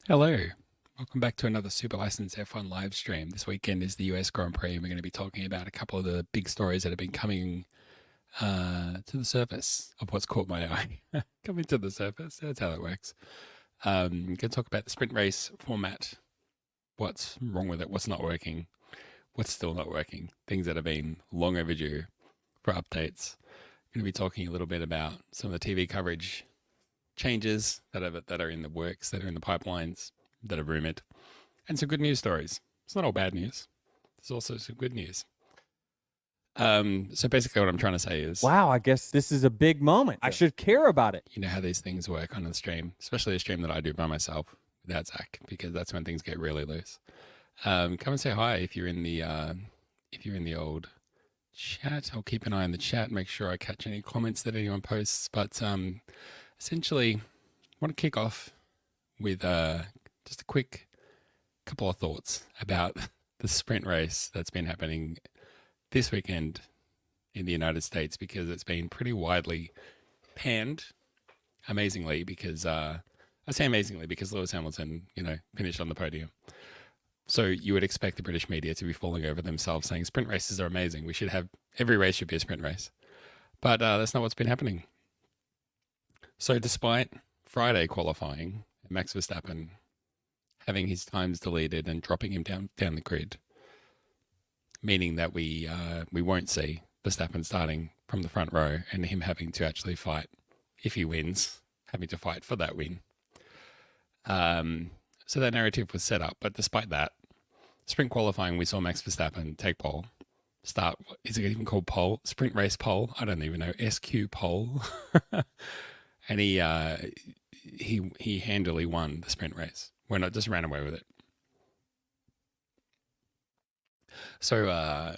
Hello. Welcome back to another Super License F1 live stream. This weekend is the US Grand Prix, and we're going to be talking about a couple of the big stories that have been coming to the surface of what's caught my eye. Coming to the surface, that's how it works. Going to talk about the sprint race format, what's wrong with it, what's not working, what's still not working, things that have been long overdue for updates. Going to be talking a little bit about some of the TV coverage changes that are in the works, that are in the pipelines, that are rumored, and some good news stories. It's not all bad news. There's also some good news. So basically, what I'm trying to say is, Wow, I guess this is a big moment. I should care about it. you know how these things work on a stream, especially a stream that I do by myself without Zach, because that's when things get really loose. Come and say hi if you're in the old chat. I'll keep an eye on the chat, make sure I catch any comments that anyone posts. But essentially, I want to kick off with just a quick couple of thoughts about the sprint race that's been happening this weekend in the United States, because it's been pretty widely panned, amazingly, because I say amazingly because Lewis Hamilton, finished on the podium. So you would expect the British media to be falling over themselves saying sprint races are amazing. Every race should be a sprint race. But that's not what's been happening. So despite Friday qualifying, Max Verstappen having his times deleted and dropping him down the grid, meaning that we won't see Verstappen starting from the front row and him having to actually fight, if he wins, having to fight for that win. So that narrative was set up, but despite that, sprint qualifying, we saw Max Verstappen take pole, start, is it even called pole? Sprint race pole? I don't even know, SQ pole. And he handily won the sprint race. Well, not just ran away with it. So a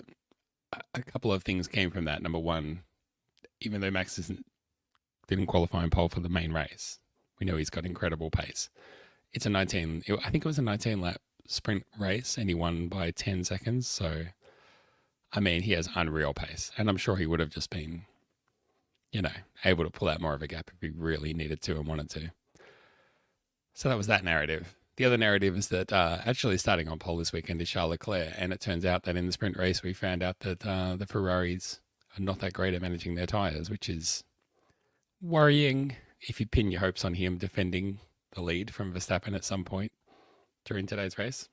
couple of things came from that. Number one, even though Max didn't qualify in pole for the main race, we know he's got incredible pace. I think it was a 19 lap sprint race, and he won by 10 seconds. So, I mean, he has unreal pace, and I'm sure he would have just been, able to pull out more of a gap if he really needed to and wanted to. So that was that narrative. The other narrative is that actually starting on pole this weekend is Charles Leclerc, and it turns out that in the sprint race we found out that the Ferraris are not that great at managing their tyres, which is worrying if you pin your hopes on him defending the lead from Verstappen at some point during today's race.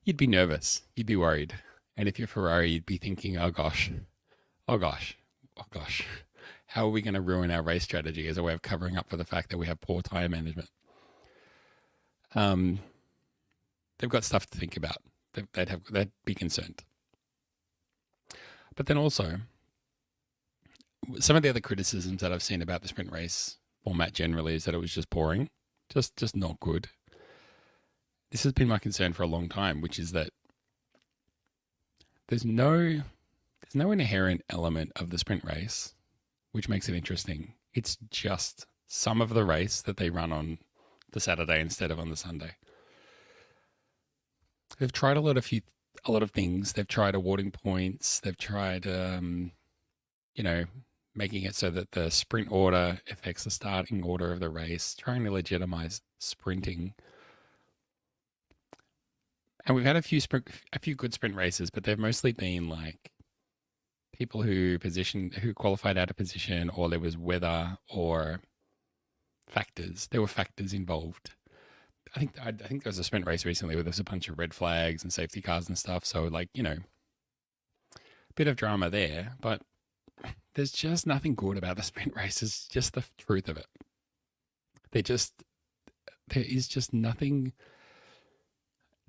You'd be nervous, you'd be worried, and if you're Ferrari, you'd be thinking, oh gosh, oh gosh, oh gosh, how are we going to ruin our race strategy as a way of covering up for the fact that we have poor tyre management? They've got stuff to think about. They'd be concerned. But then also, some of the other criticisms that I've seen about the sprint race format generally is that it was just boring, just not good. This has been my concern for a long time, which is that there's no inherent element of the sprint race which makes it interesting. It's just some of the race that they run on the Saturday instead of on the Sunday. They've tried a lot of things. They've tried awarding points. They've tried, making it so that the sprint order affects the starting order of the race, trying to legitimize sprinting. And we've had a few good sprint races, but they've mostly been like people who qualified out of position, or there was weather or factors. There were factors involved. I think there was a sprint race recently where there's a bunch of red flags and safety cars and stuff. So a bit of drama there, but there's just nothing good about the sprint race. It's just the truth of it. There is just nothing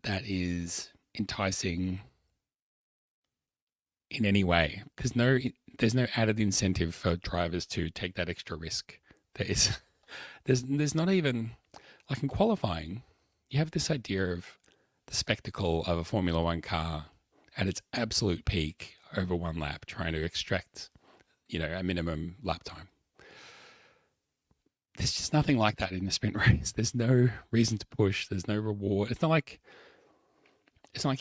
that is enticing in any way. There's no added incentive for drivers to take that extra risk. There's not even, like in qualifying, you have this idea of the spectacle of a Formula One car at its absolute peak over one lap, trying to extract, a minimum lap time. There's just nothing like that in the sprint race. There's no reason to push. There's no reward. It's not like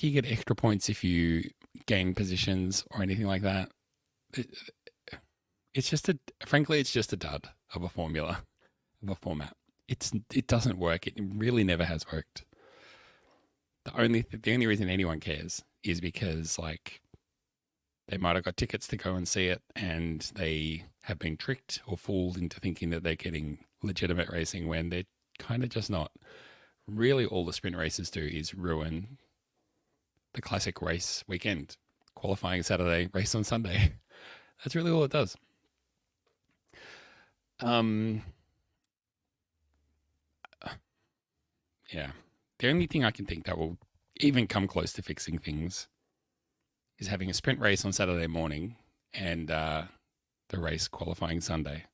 you get extra points if you gain positions or anything like that. It's just frankly, it's just a dud of a formula, of a format. it doesn't work. It really never has worked. The only reason anyone cares is because like they might have got tickets to go and see it, and they have been tricked or fooled into thinking that they're getting legitimate racing when they're kind of just not. Really, all the sprint races do is ruin the classic race weekend. Qualifying Saturday, race on Sunday. That's really all it does. Yeah. The only thing I can think that will even come close to fixing things is having a sprint race on Saturday morning and the race qualifying Sunday.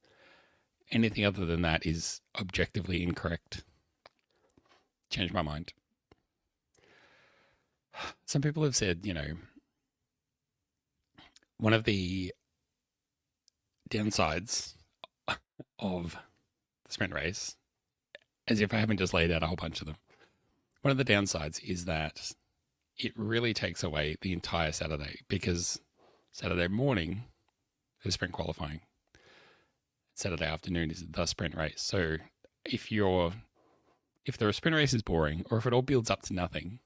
Anything other than that is objectively incorrect. Change my mind. Some people have said, one of the downsides of the sprint race, as if I haven't just laid out a whole bunch of them, one of the downsides is that it really takes away the entire Saturday, because Saturday morning is sprint qualifying. Saturday afternoon is the sprint race. So if the sprint race is boring, or if it all builds up to nothing,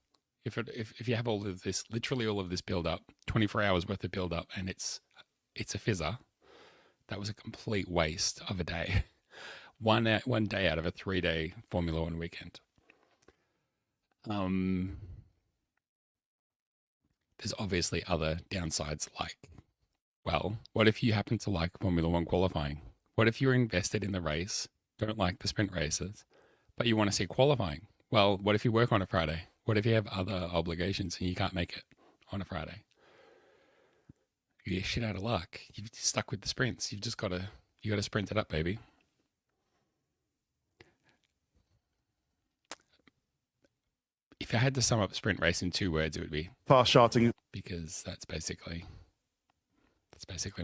if you have all of this, literally all of this build up, 24 hours worth of build up, and it's a fizzer, that was a complete waste of a day. One day out of a 3-day Formula One weekend. There's obviously other downsides, like, well, what if you happen to like Formula One qualifying? What if you're invested in the race, don't like the sprint races, but you want to see qualifying? Well, what if you work on a Friday? What if you have other obligations and you can't make it on a Friday? You're shit out of luck. You're stuck with the sprints. You got to sprint it up, baby. If I had to sum up sprint race in 2 words, it would be fast charting. Because that's basically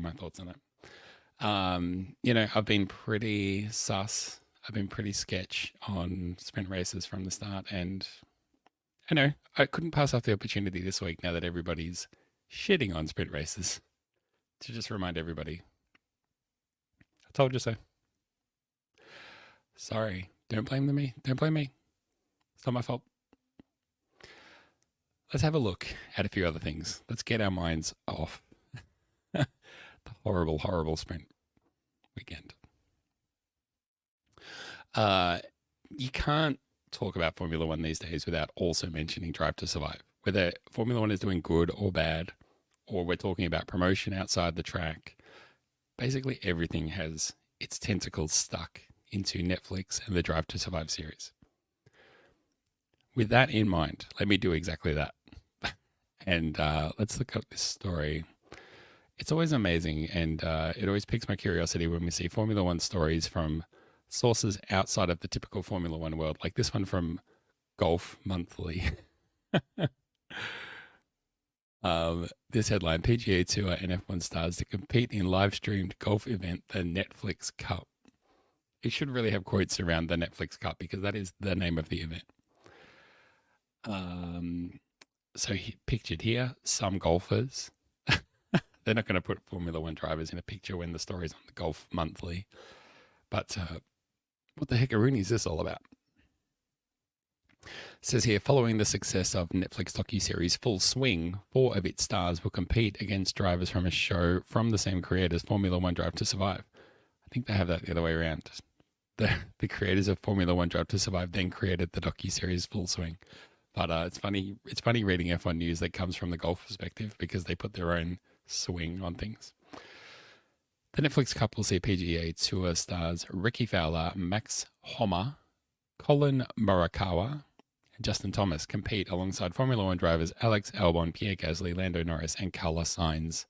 my thoughts on it. I've been pretty sus. I've been pretty sketch on sprint races from the start, and I couldn't pass off the opportunity this week, now that everybody's shitting on sprint races, to just remind everybody, I told you so. Sorry. Don't blame me. Don't blame me. It's not my fault. Let's have a look at a few other things. Let's get our minds off the horrible, horrible sprint weekend. You can't talk about Formula One these days without also mentioning Drive to Survive. Whether Formula One is doing good or bad, or we're talking about promotion outside the track, basically everything has its tentacles stuck into Netflix and the Drive to Survive series. With that in mind, let me do exactly that. And let's look up this story. It's always amazing, and it always piques my curiosity when we see Formula One stories from sources outside of the typical Formula One world, like this one from Golf Monthly. This headline: PGA Tour and F1 stars to compete in live-streamed golf event, the Netflix Cup. It should really have quotes around the Netflix Cup, because that is the name of the event. So pictured here, some golfers. They're not going to put Formula One drivers in a picture when the story's on the Golf Monthly. But what the heckaroonie is this all about? It says here, following the success of Netflix docuseries Full Swing, 4 of its stars will compete against drivers from a show from the same creators, Formula One Drive to Survive. I think they have that the other way around. The creators of Formula One Drive to Survive then created the docuseries Full Swing. But it's funny reading F1 news that comes from the golf perspective, because they put their own swing on things. The Netflix Cup will see PGA Tour stars Ricky Fowler, Max Homa, Colin Morikawa, and Justin Thomas compete alongside Formula One drivers Alex Albon, Pierre Gasly, Lando Norris, and Carlos Sainz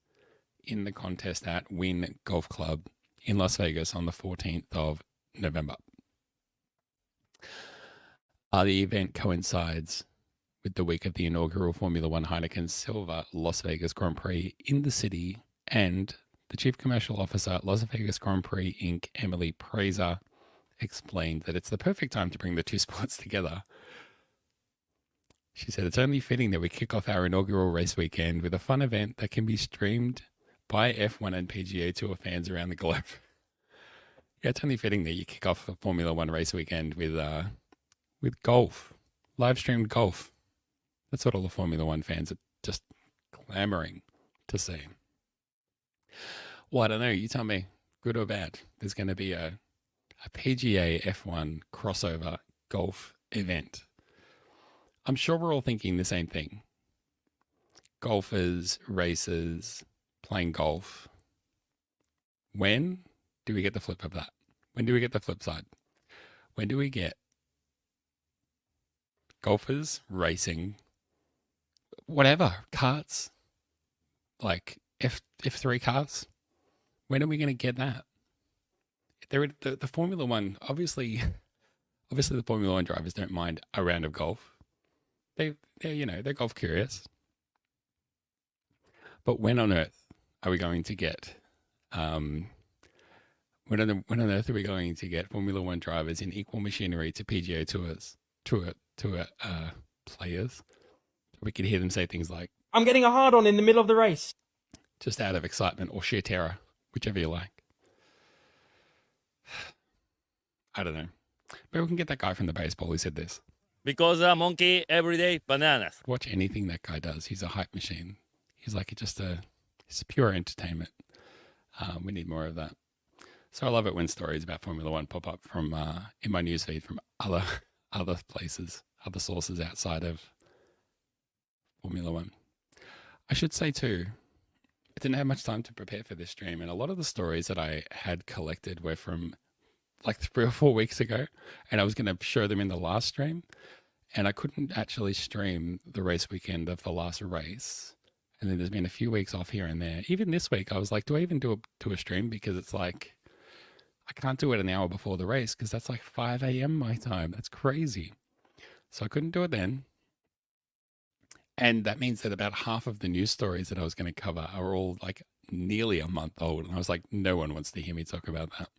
in the contest at Wynn Golf Club in Las Vegas on the 14th of November. The event coincides with the week of the inaugural Formula One Heineken Silver Las Vegas Grand Prix in the city, and the Chief Commercial Officer at Las Vegas Grand Prix Inc., Emily Prazer, explained that it's the perfect time to bring the two sports together. She said, it's only fitting that we kick off our inaugural race weekend with a fun event that can be streamed by F1 and PGA Tour fans around the globe. Yeah, it's only fitting that you kick off a Formula One race weekend with golf, live streamed golf. That's what all the Formula One fans are just clamoring to see. Well, I don't know. You tell me, good or bad. There's going to be a PGA F1 crossover golf event. I'm sure we're all thinking the same thing. Golfers, racers, playing golf. When do we get the flip of that? When do we get the flip side? When do we get golfers racing, whatever, karts, like F3 cars? When are we going to get that? The Formula One, obviously the Formula One drivers don't mind a round of golf. They're golf curious. But when on earth are we going to get when on earth are we going to get Formula One drivers in equal machinery to PGA tour players? We could hear them say things like, I'm getting a hard on in the middle of the race. Just out of excitement or sheer terror, whichever you like. I don't know. Maybe we can get that guy from the baseball who said this. Because a monkey every day bananas. Watch anything that guy does. He's a hype machine. He's like it's pure entertainment. We need more of that. So I love it when stories about Formula One pop up from in my newsfeed from other places, other sources outside of Formula One. I should say too, I didn't have much time to prepare for this stream, and a lot of the stories that I had collected were from like 3 or 4 weeks ago, and I was going to show them in the last stream, and I couldn't actually stream the race weekend of the last race. And then there's been a few weeks off here and there. Even this week, I was like, do I even do a stream? Because it's like, I can't do it an hour before the race because that's like 5 a.m. my time. That's crazy. So I couldn't do it then. And that means that about half of the news stories that I was going to cover are all like nearly a month old. And I was like, no one wants to hear me talk about that.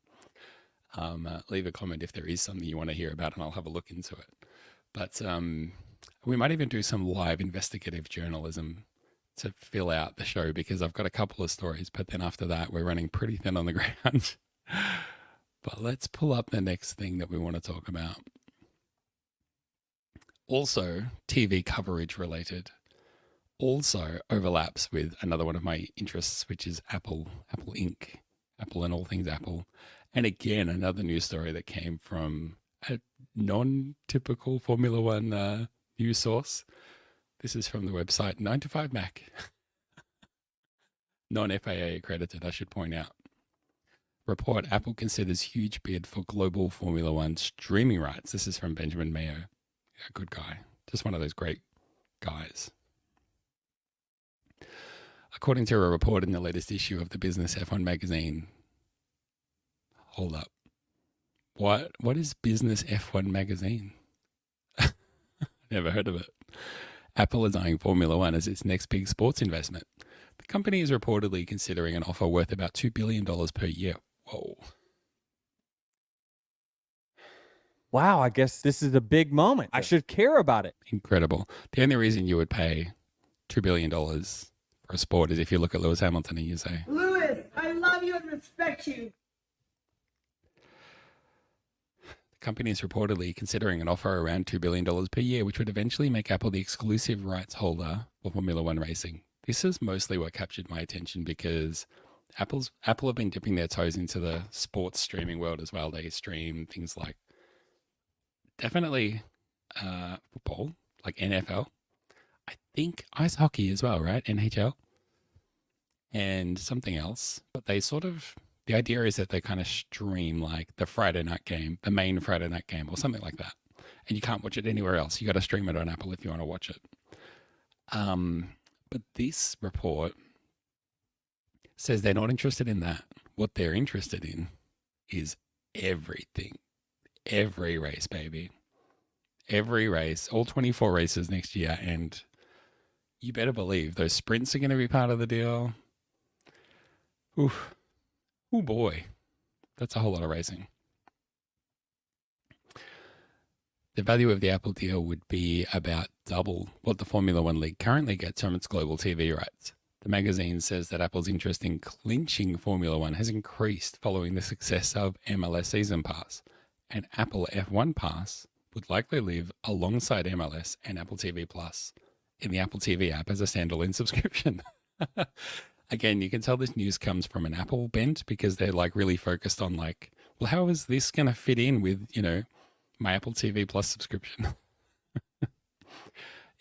Leave a comment if there is something you want to hear about and I'll have a look into it. But we might even do some live investigative journalism to fill out the show because I've got a couple of stories, but then after that we're running pretty thin on the ground. But let's pull up the next thing that we want to talk about. Also TV coverage related, also overlaps with another one of my interests, which is Apple Inc., Apple and all things Apple. And again, another news story that came from a non-typical Formula One news source. This is from the website 9to5Mac. Non-FAA accredited, I should point out. Report, Apple considers huge bid for global Formula One streaming rights. This is from Benjamin Mayo. A good guy. Just one of those great guys. According to a report in the latest issue of the Business F1 magazine. Hold up. What is Business F1 magazine? Never heard of it. Apple is eyeing Formula One as its next big sports investment. The company is reportedly considering an offer worth about $2 billion per year. Whoa. Wow, I guess this is a big moment. I should care about it. Incredible. The only reason you would pay $2 billion for a sport is if you look at Lewis Hamilton and you say, Lewis, I love you and respect you. the company is reportedly considering an offer around $2 billion per year, which would eventually make Apple the exclusive rights holder for Formula One racing. This is mostly what captured my attention because Apple have been dipping their toes into the sports streaming world as well. They stream things like definitely football, like NFL. I think ice hockey as well, right? NHL. And something else. But they sort of, the idea is that they kind of stream like the Friday night game, the main Friday night game or something like that. And you can't watch it anywhere else. You got to stream it on Apple if you want to watch it. But this report says they're not interested in that. What they're interested in is everything. Every race, baby. Every race, all 24 races next year. And you better believe those sprints are going to be part of the deal. Oof. Oh boy. That's a whole lot of racing. The value of the Apple deal would be about double what the Formula One League currently gets from its global TV rights. The magazine says that Apple's interest in clinching Formula One has increased following the success of MLS Season Pass, and Apple F1 Pass would likely live alongside MLS and Apple TV Plus in the Apple TV app as a standalone subscription. Again, you can tell this news comes from an Apple bent because they're like really focused on like, well, how is this going to fit in with, my Apple TV Plus subscription?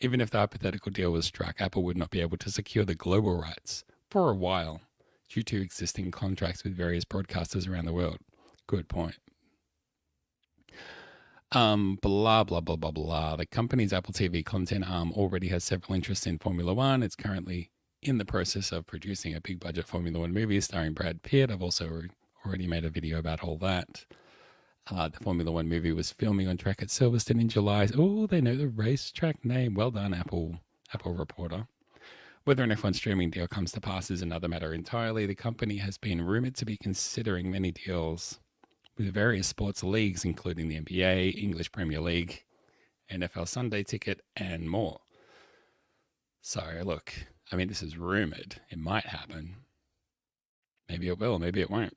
Even if the hypothetical deal was struck, Apple would not be able to secure the global rights for a while due to existing contracts with various broadcasters around the world. Good point. Blah, blah, blah, blah, blah. The company's Apple TV content arm already has several interests in Formula One. It's currently in the process of producing a big budget Formula One movie starring Brad Pitt. I've also already made a video about all that. The Formula One movie was filming on track at Silverstone in July. Oh, they know the racetrack name. Well done, Apple reporter. Whether an F1 streaming deal comes to pass is another matter entirely. The company has been rumored to be considering many deals with various sports leagues, including the NBA, English Premier League, NFL Sunday Ticket, and more. So, look, I mean, this is rumored. It might happen. Maybe it will, maybe it won't.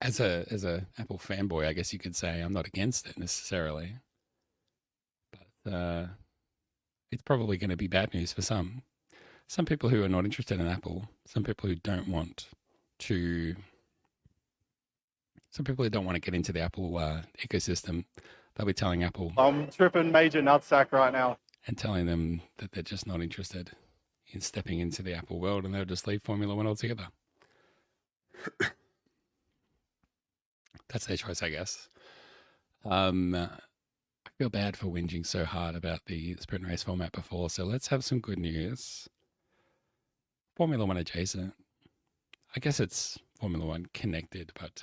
As a Apple fanboy, I guess you could say I'm not against it necessarily, but it's probably going to be bad news for some people who are not interested in Apple, some people who don't want to get into the Apple ecosystem. They'll be telling Apple, I'm tripping major nutsack right now, and telling them that they're just not interested in stepping into the Apple world, and they'll just leave Formula One altogether. That's their choice, I guess. I feel bad for whinging so hard about the sprint race format before, so let's have some good news. Formula One adjacent. I guess it's Formula One connected, but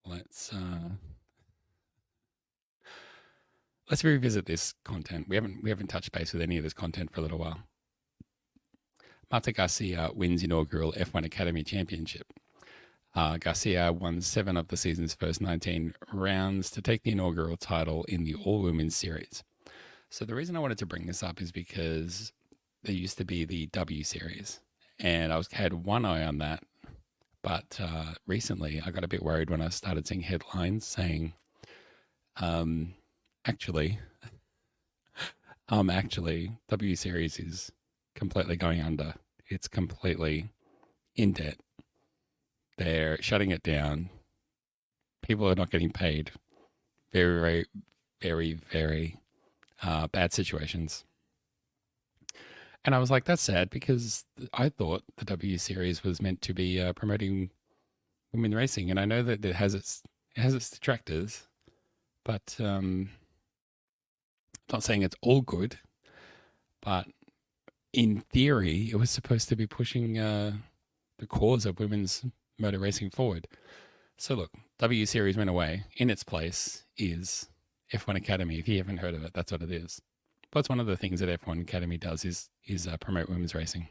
let's revisit this content. We haven't touched base with any of this content for a little while. Marta Garcia wins inaugural F1 Academy Championship. Garcia won 7 of the season's first 19 rounds to take the inaugural title in the all-women's series. So the reason I wanted to bring this up is because there used to be the W series, and I had one eye on that. But recently, I got a bit worried when I started seeing headlines saying, actually, W series is completely going under. It's completely in debt. They're shutting it down. People are not getting paid. Very, very, very bad situations. And I was like, that's sad, because I thought the W Series was meant to be promoting women racing. And I know that it has its detractors, but I'm not saying it's all good. But in theory, it was supposed to be pushing the cause of women's motor racing forward. So look, W Series went away. In its place is F1 Academy. If you haven't heard of it, that's what it is. But it's one of the things that F1 Academy does is promote women's racing.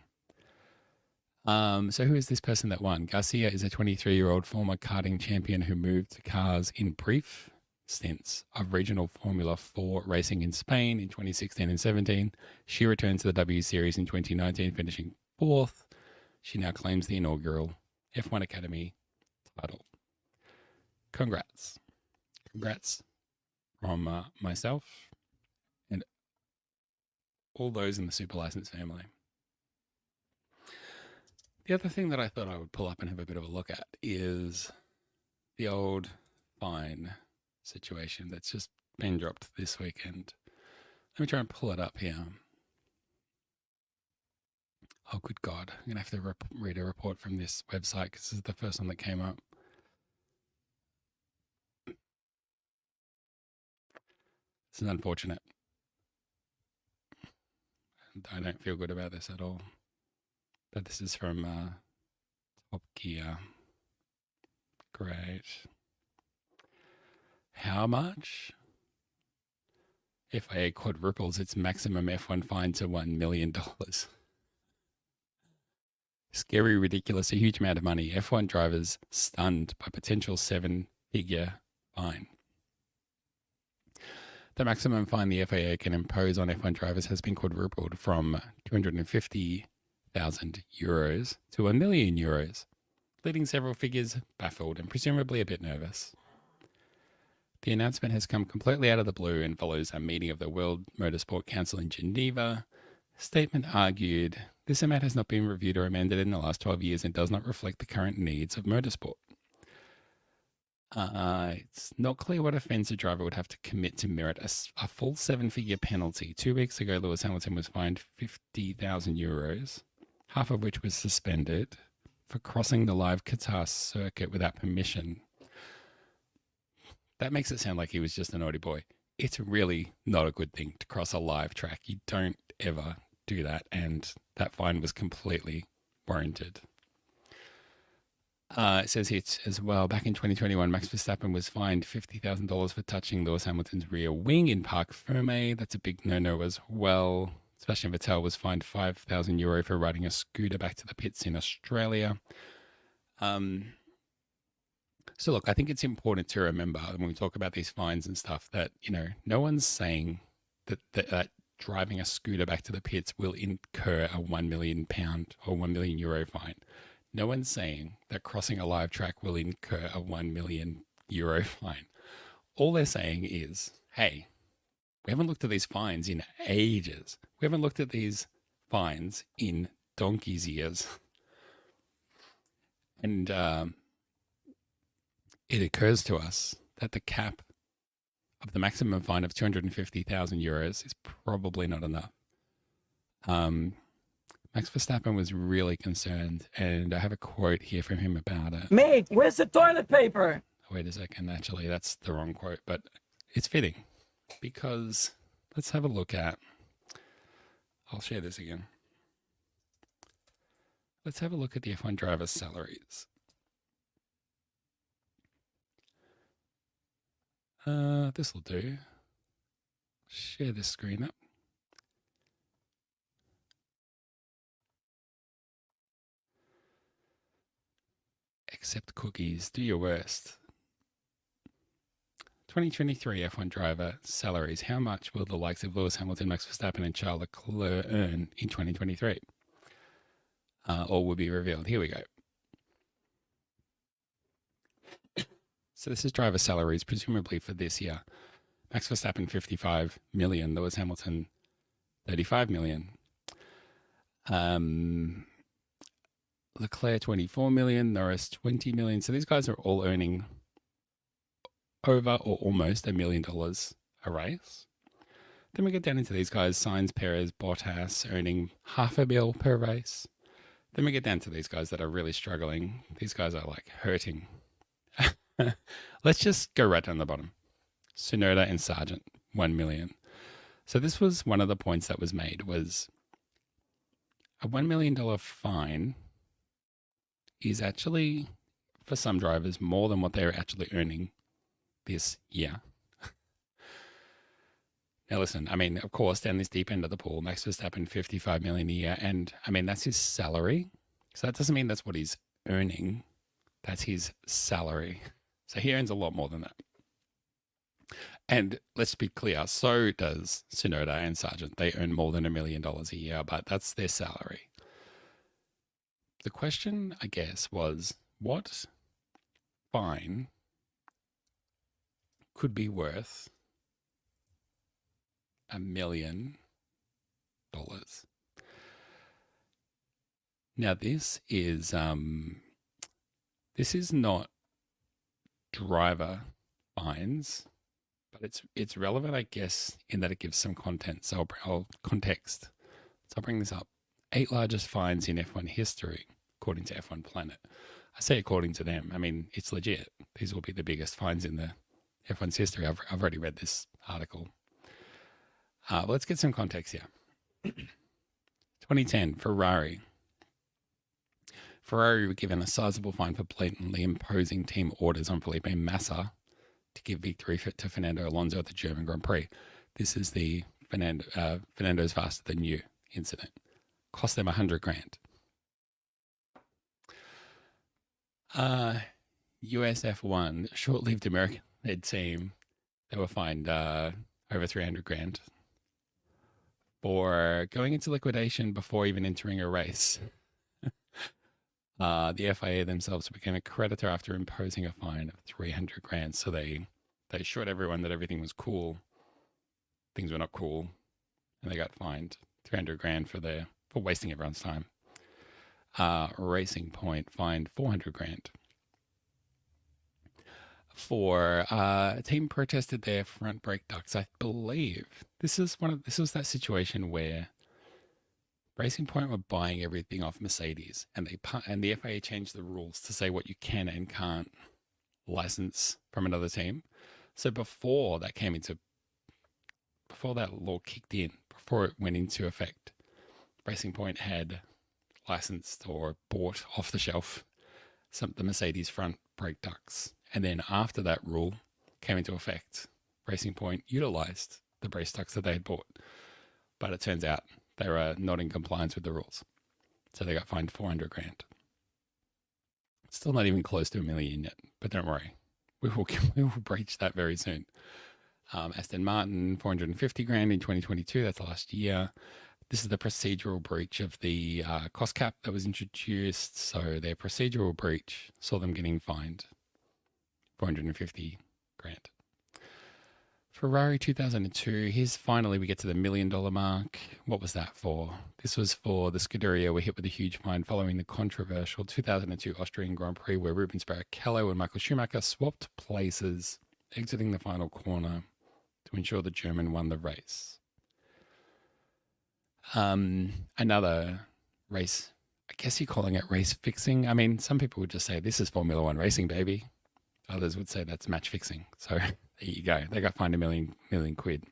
So who is this person that won? Garcia is a 23-year-old former karting champion who moved to cars in brief stints of regional Formula 4 racing in Spain in 2016 and 17. She returned to the W Series in 2019, finishing 4th. She now claims the inaugural F1 Academy title. Congrats. Congrats from myself and all those in the Super License family. The other thing that I thought I would pull up and have a bit of a look at is the old fine situation that's just been dropped this weekend. Let me try and pull it up here. Oh, good God. I'm going to have to read a report from this website because this is the first one that came up. This is unfortunate. I don't feel good about this at all. But this is from Top Gear. Great. How much? FIA quadruples its maximum F1 fine to $1 million. Scary, ridiculous, a huge amount of money. F1 drivers stunned by potential 7-figure fine. The maximum fine the FIA can impose on F1 drivers has been quadrupled from €250,000 to €1,000,000, leading several figures baffled and presumably a bit nervous. The announcement has come completely out of the blue and follows a meeting of the World Motorsport Council in Geneva. Statement argued, this amount has not been reviewed or amended in the last 12 years and does not reflect the current needs of motorsport. It's not clear what offence a driver would have to commit to merit a full 7-figure penalty. 2 weeks ago, Lewis Hamilton was fined €50,000, half of which was suspended, for crossing the live Qatar circuit without permission. That makes it sound like he was just a naughty boy. It's really not a good thing to cross a live track. You don't ever do that, and that fine was completely warranted. It says here as well, back in 2021, Max Verstappen was fined $50,000 for touching Lewis Hamilton's rear wing in Parc Fermé. That's a big no-no as well. Sebastian Vettel was fined €5,000 for riding a scooter back to the pits in Australia. So look, I think it's important to remember when we talk about these fines and stuff that, no one's saying that driving a scooter back to the pits will incur a £1 million or €1 million fine. No one's saying that crossing a live track will incur a €1 million fine. All they're saying is, hey, we haven't looked at these fines in ages. We haven't looked at these fines in donkey's years. And it occurs to us that the cap of the maximum fine of €250,000 is probably not enough. Max Verstappen was really concerned, and I have a quote here from him about it. Mate, where's the toilet paper? Wait a second, actually, that's the wrong quote, but it's fitting because let's have a look at, I'll share this again. Let's have a look at the F1 drivers' salaries. This will do. Share this screen up. Accept cookies. Do your worst. 2023 F1 driver salaries. How much will the likes of Lewis Hamilton, Max Verstappen, and Charles Leclerc earn in 2023? All will be revealed. Here we go. So this is driver salaries, presumably for this year. Max Verstappen, 55 million. Lewis Hamilton, 35 million. Leclerc, 24 million. Norris, 20 million. So these guys are all earning over or almost $1 million a race. Then we get down into these guys, Sainz, Perez, Bottas, earning $500,000 per race. Then we get down to these guys that are really struggling. These guys are like hurting. Let's just go right down the bottom. Tsunoda and Sargent, 1 million. So this was one of the points that was made, was a $1 million fine is actually, for some drivers, more than what they're actually earning this year. Now listen, I mean, of course, down this deep end of the pool, Max Verstappen, 55 million a year. And I mean, that's his salary. So that doesn't mean that's what he's earning. That's his salary. So he earns a lot more than that. And let's be clear, so does Tsunoda and Sargent. They earn more than $1 million a year, but that's their salary. The question, I guess, was what fine could be worth $1 million? Now, this is not driver fines, but it's relevant, I guess, in that it gives some content. So I'll context. So I'll bring this up. 8 largest fines in F1 history, according to F1 Planet. I say according to them. I mean, it's legit. These will be the biggest fines in the F1's history. I've already read this article. Let's get some context here. 2010, Ferrari. Ferrari were given a sizable fine for blatantly imposing team orders on Felipe Massa to give victory to Fernando Alonso at the German Grand Prix. This is the Fernando's faster than you incident. Cost them $100,000. US F1, short-lived American-led team, they were fined over over 300 grand for going into liquidation before even entering a race. The FIA themselves became a creditor after imposing a fine of 300 grand. So they assured everyone that everything was cool. Things were not cool, and they got fined 300 grand for wasting everyone's time. Racing Point fined 400 grand for a team protested their front brake ducts. I believe this was that situation where Racing Point were buying everything off Mercedes, and the FIA changed the rules to say what you can and can't license from another team. So before that law kicked in, before it went into effect, Racing Point had licensed or bought off the shelf the Mercedes front brake ducts. And then after that rule came into effect, Racing Point utilized the brake ducts that they had bought. But it turns out they were not in compliance with the rules. So they got fined 400 grand. Still not even close to $1 million yet, but don't worry. We will breach that very soon. Aston Martin, 450 grand in 2022. That's last year. This is the procedural breach of the cost cap that was introduced. So their procedural breach saw them getting fined 450 grand. Ferrari 2002. Here's finally we get to the $1 million mark. What was that for? This was for the Scuderia were hit with a huge fine following the controversial 2002 Austrian Grand Prix where Rubens Barrichello and Michael Schumacher swapped places, exiting the final corner to ensure the German won the race. Another race, I guess you're calling it race fixing. I mean, some people would just say this is Formula One racing, baby. Others would say that's match fixing. So there you go. They got fined $1 million quid.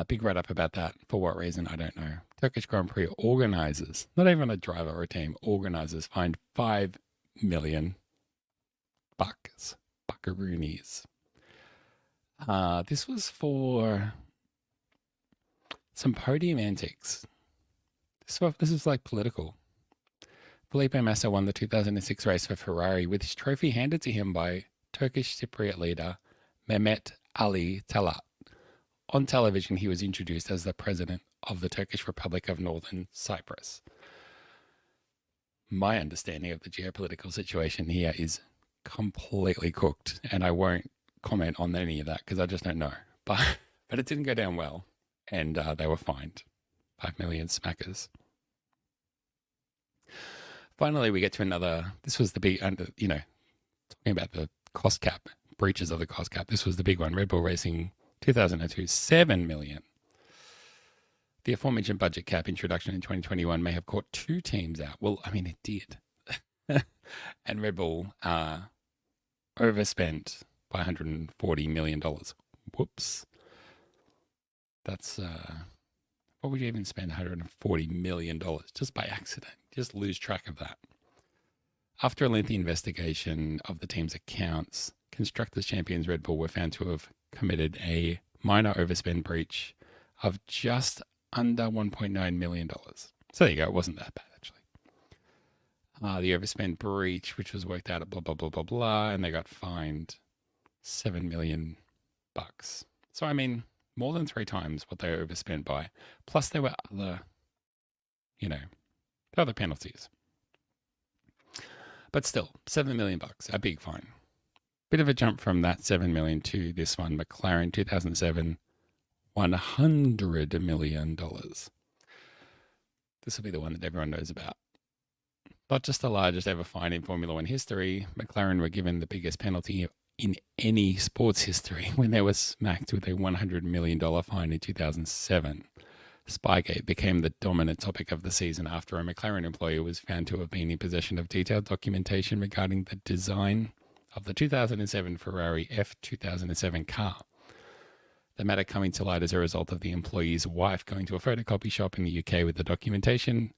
Big write-up about that. For what reason, I don't know. Turkish Grand Prix organizers, not even a driver or a team, organizers fined $5 million buckaroonies. This was for some podium antics. This is like political. Felipe Massa won the 2006 race for Ferrari with his trophy handed to him by Turkish Cypriot leader Mehmet Ali Talat. On television, he was introduced as the president of the Turkish Republic of Northern Cyprus. My understanding of the geopolitical situation here is completely cooked, and I won't comment on any of that because I just don't know. But it didn't go down well, and they were fined 5 million smackers. Finally, we get to another. This was the big, talking about the cost cap, breaches of the cost cap. This was the big one. Red Bull Racing 2002, 7 million. The aforementioned budget cap introduction in 2021 may have caught two teams out. Well, I mean, it did. And Red Bull overspent by $140 million. Whoops. That's, what would you even spend $140 million just by accident? Just lose track of that. After a lengthy investigation of the team's accounts, Constructors Champions Red Bull were found to have committed a minor overspend breach of just under $1.9 million. So there you go. It wasn't that bad, actually. The overspend breach, which was worked out at blah, blah, blah, blah, blah, and they got fined $7 million. So, I mean, more than 3 times what they overspent by. Plus there were other, other penalties. But still, $7 million, a big fine. Bit of a jump from that 7 million to this one, McLaren 2007, $100 million. This will be the one that everyone knows about. Not just the largest ever fine in Formula One history, McLaren were given the biggest penalty in any sports history when they were smacked with a $100 million fine in 2007. Spygate became the dominant topic of the season after a McLaren employee was found to have been in possession of detailed documentation regarding the design of the 2007 Ferrari F2007 car. The matter coming to light as a result of the employee's wife going to a photocopy shop in the UK with the documentation,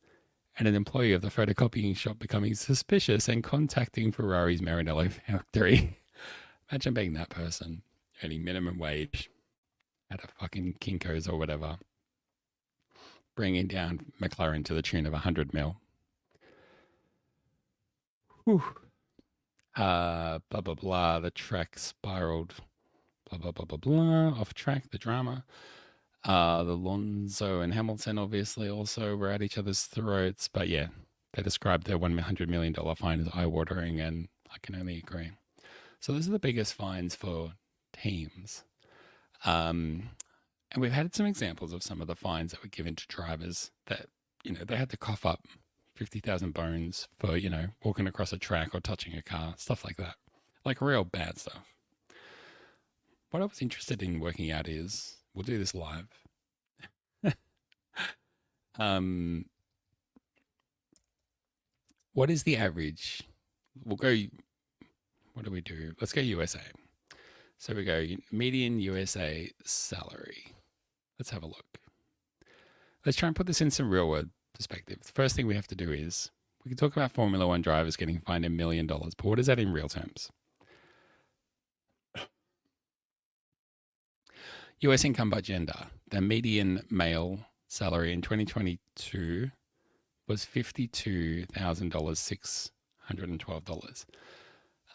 and an employee of the photocopying shop becoming suspicious and contacting Ferrari's Maranello factory. Imagine being that person, earning minimum wage at a fucking Kinko's or whatever, bringing down McLaren to the tune of 100 mil. Whew. Blah, blah, blah. The track spiraled. blah, blah, blah, blah, blah. Off track, the drama. The Alonso and Hamilton obviously also were at each other's throats. But yeah, they described their $100 million fine as eye-watering, and I can only agree. So those are the biggest fines for teams. And we've had some examples of some of the fines that were given to drivers that, they had to cough up 50,000 bones for, walking across a track or touching a car, stuff like that. Like real bad stuff. What I was interested in working out is, we'll do this live. What is the average? We'll go, what do we do? Let's go USA. So we go median USA salary. Let's have a look. Let's try and put this in some real world perspective. The first thing we have to do is, we can talk about Formula One drivers getting fined $1 million, but what is that in real terms? US income by gender. The median male salary in 2022 was $52,612.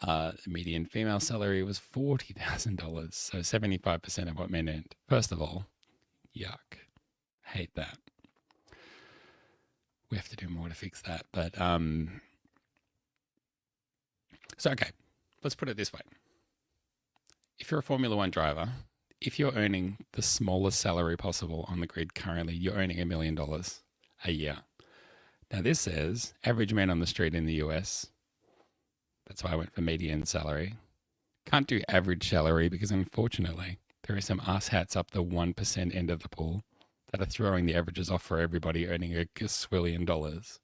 The median female salary was $40,000, so 75% of what men earned. First of all, yuck. Hate that. We have to do more to fix that. But, so, okay, let's put it this way. If you're a Formula One driver, if you're earning the smallest salary possible on the grid currently, you're earning $1 million a year. Now, this says average man on the street in the US. That's why I went for median salary. Can't do average salary because, unfortunately, there are some asshats up the 1% end of the pool that are throwing the averages off for everybody earning a gazillion dollars.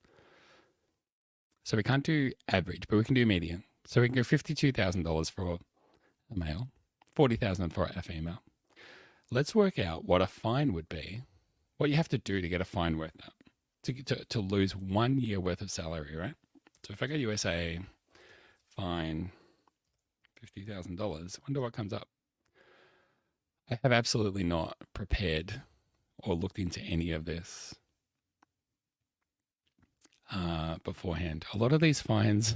So we can't do average, but we can do median. So we can go $52,000 for a male, $40,000 for a female. Let's work out what a fine would be, what you have to do to get a fine worth that, to lose 1 year worth of salary, right? So if I go USA, fine $50,000, wonder what comes up. I have absolutely not prepared or looked into any of this beforehand. A lot of these fines,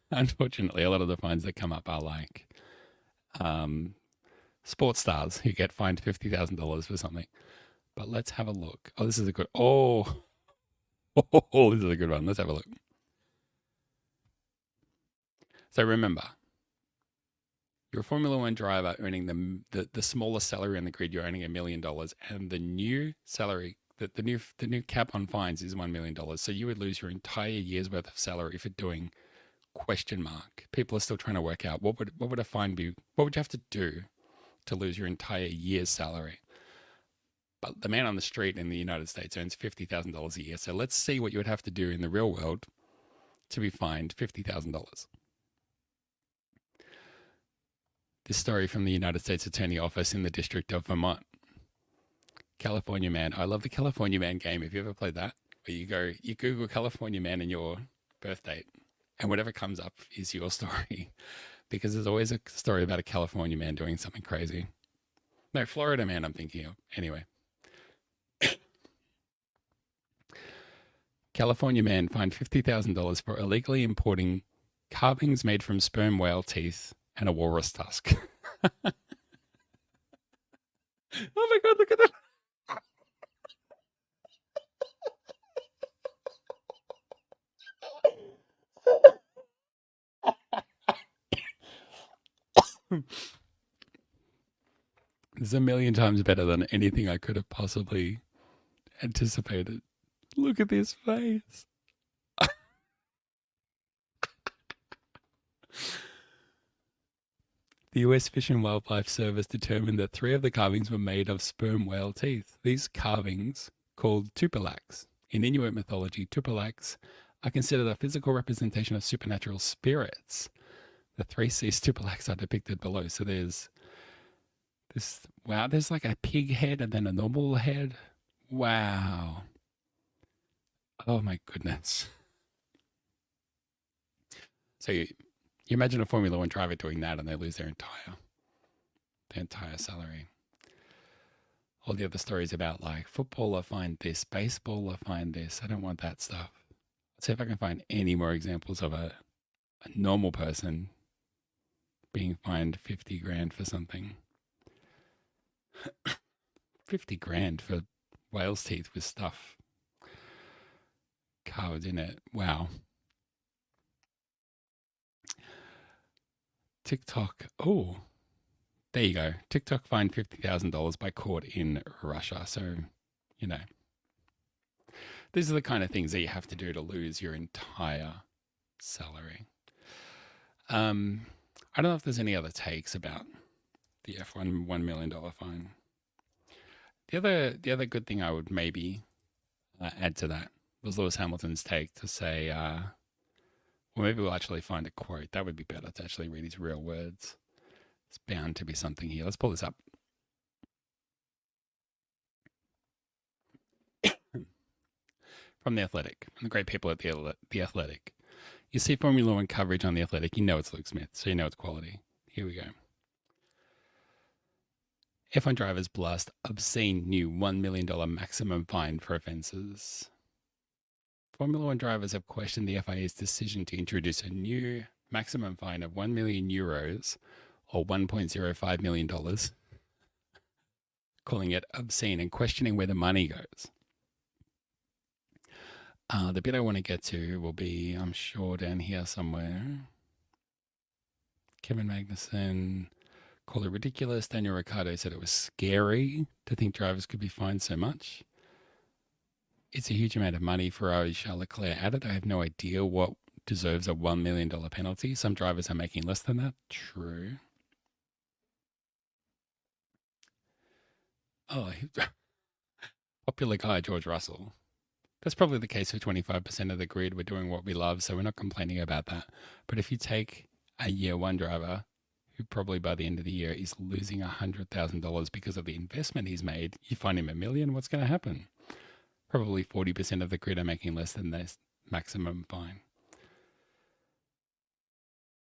unfortunately, a lot of the fines that come up are like sports stars who get fined $50,000 for something. But let's have a look. Oh, this is a good, this is a good one. Let's have a look. So remember, you're a Formula One driver earning the smallest salary on the grid. You're earning $1 million, and the new salary, the new cap on fines is $1 million. So you would lose your entire year's worth of salary for doing question mark. People are still trying to work out what would a fine be? What would you have to do to lose your entire year's salary? But the man on the street in the United States earns $50,000 a year. So let's see what you would have to do in the real world to be fined $50,000. This story from the United States Attorney Office in the District of Vermont. California man. I love the California man game. Have you ever played that? Where you Google California man and your birth date, and whatever comes up is your story. Because there's always a story about a California man doing something crazy. No, Florida man I'm thinking of. Anyway. California man fined $50,000 for illegally importing carvings made from sperm whale teeth and a walrus tusk. Oh my God, look at that. This is a million times better than anything I could have possibly anticipated. Look at this face. The U.S. Fish and Wildlife Service determined that 3 of the carvings were made of sperm whale teeth. These carvings, called tupilaks, in Inuit mythology, tupilaks are considered a physical representation of supernatural spirits. The 3 C's tupilaks are depicted below. So there's this, wow, there's like a pig head and then a normal head. Wow. Oh my goodness. So you imagine a Formula One driver doing that and they lose their entire salary. All the other stories about like football, I find this, baseball, I find this. I don't want that stuff. Let's see if I can find any more examples of a normal person being fined 50 grand for something. 50 grand for whale's teeth with stuff carved in it. Wow. TikTok. Oh, there you go. TikTok fined $50,000 by court in Russia. So, you know, these are the kind of things that you have to do to lose your entire salary. I don't know if there's any other takes about the F1 $1 million fine. The other good thing I would maybe add to that was Lewis Hamilton's take to say, well, maybe we'll actually find a quote. That would be better to actually read his real words. It's bound to be something here. Let's pull this up. From The Athletic, and the great people at The Athletic. You see Formula One coverage on The Athletic, you know it's Luke Smith, so you know it's quality. Here we go. F1 drivers blast obscene new $1 million maximum fine for offences. Formula One drivers have questioned the FIA's decision to introduce a new maximum fine of €1 million or $1.05 million, calling it obscene and questioning where the money goes. The bit I want to get to will be, I'm sure, down here somewhere. Kevin Magnussen called it ridiculous. Daniel Ricciardo said it was scary to think drivers could be fined so much. It's a huge amount of money. Ferrari's Charles Leclerc added, I have no idea what deserves a $1 million penalty. Some drivers are making less than that. True. Oh, popular guy, George Russell. That's probably the case for 25% of the grid. We're doing what we love, so we're not complaining about that. But if you take a year one driver who probably by the end of the year is losing $100,000 because of the investment he's made, you find him $1 million, what's going to happen? Probably 40% of the grid are making less than this maximum fine.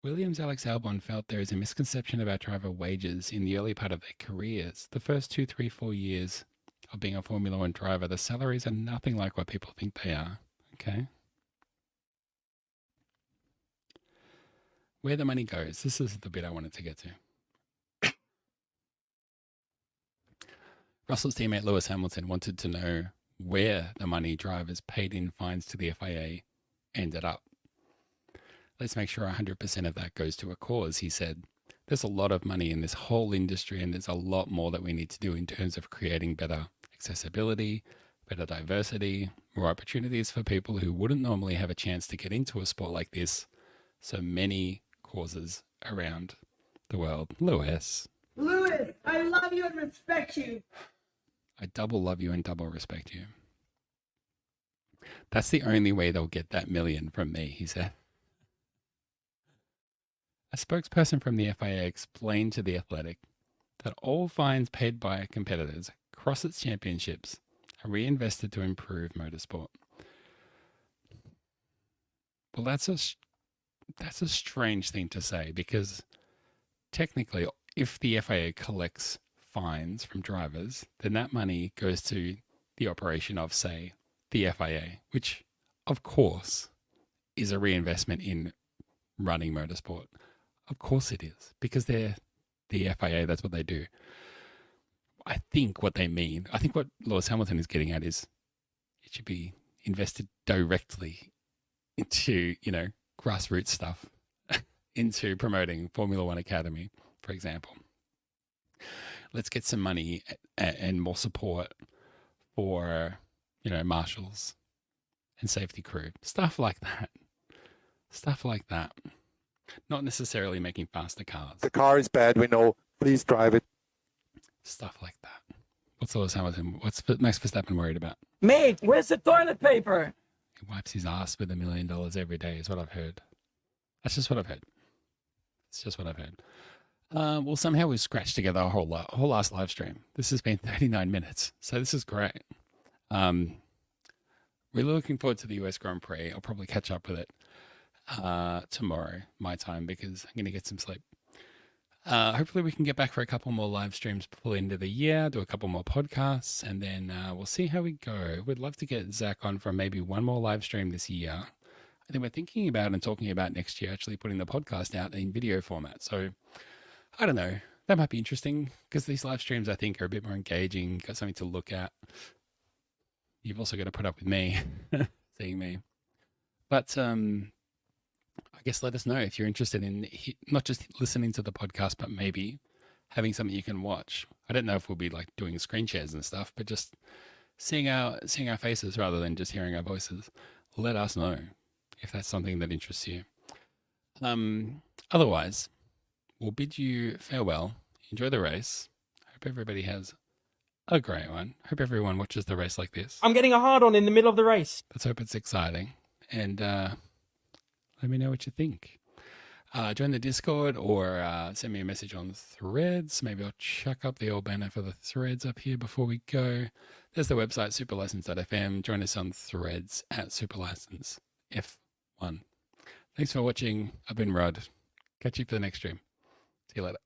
Williams' Alex Albon felt there is a misconception about driver wages in the early part of their careers. The first 2, 3, 4 years of being a Formula One driver, the salaries are nothing like what people think they are. Okay. Where the money goes. This is the bit I wanted to get to. Russell's teammate Lewis Hamilton wanted to know where the money drivers paid in fines to the FIA ended up. Let's make sure 100% of that goes to a cause, he said. There's a lot of money in this whole industry, and there's a lot more that we need to do in terms of creating better accessibility, better diversity, more opportunities for people who wouldn't normally have a chance to get into a sport like this. So many causes around the world. Lewis, I love you and respect you. I double love you and double respect you. That's the only way they'll get that $1 million from me, he said. A spokesperson from the FIA explained to The Athletic that all fines paid by competitors across its championships are reinvested to improve motorsport. Well, that's a strange thing to say, because technically, if the FIA collects fines from drivers, then that money goes to the operation of, say, the FIA, which, of course, is a reinvestment in running motorsport. Of course it is, because they're the FIA, that's what they do. I think what they mean, I think what Lewis Hamilton is getting at is it should be invested directly into, grassroots stuff, into promoting Formula One Academy, for example. Let's get some money and more support for, marshals and safety crew, stuff like that. Not necessarily making faster cars. The car is bad, we know. Please drive it. Stuff like that. What's Lewis Hamilton? What's Max Verstappen worried about? Mate, where's the toilet paper? He wipes his ass with $1 million every day, is what I've heard. That's just what I've heard. It's just what I've heard. Well, somehow we've scratched together a whole last live stream. This has been 39 minutes, so this is great. Really looking forward to the US Grand Prix. I'll probably catch up with it tomorrow, my time, because I'm going to get some sleep. Hopefully we can get back for a couple more live streams before the end of the year, do a couple more podcasts, and then we'll see how we go. We'd love to get Zach on for maybe one more live stream this year. And then we're thinking about and talking about next year actually putting the podcast out in video format. So I don't know. that might be interesting because these live streams, I think, are a bit more engaging, got something to look at. You've also got to put up with me, seeing me. But I guess let us know if you're interested in not just listening to the podcast, but maybe having something you can watch. I don't know if we'll be like doing screen shares and stuff, but just seeing our faces rather than just hearing our voices. Let us know if that's something that interests you. Otherwise, we'll bid you farewell. Enjoy the race. Hope everybody has a great one. Hope everyone watches the race like this. I'm getting a hard on in the middle of the race. Let's hope it's exciting. And let me know what you think. Join the Discord or send me a message on Threads. Maybe I'll chuck up the old banner for the Threads up here before we go. There's the website, superlicense.fm. Join us on Threads at superlicensef1. Thanks for watching. I've been Rod. Catch you for the next stream. See you later.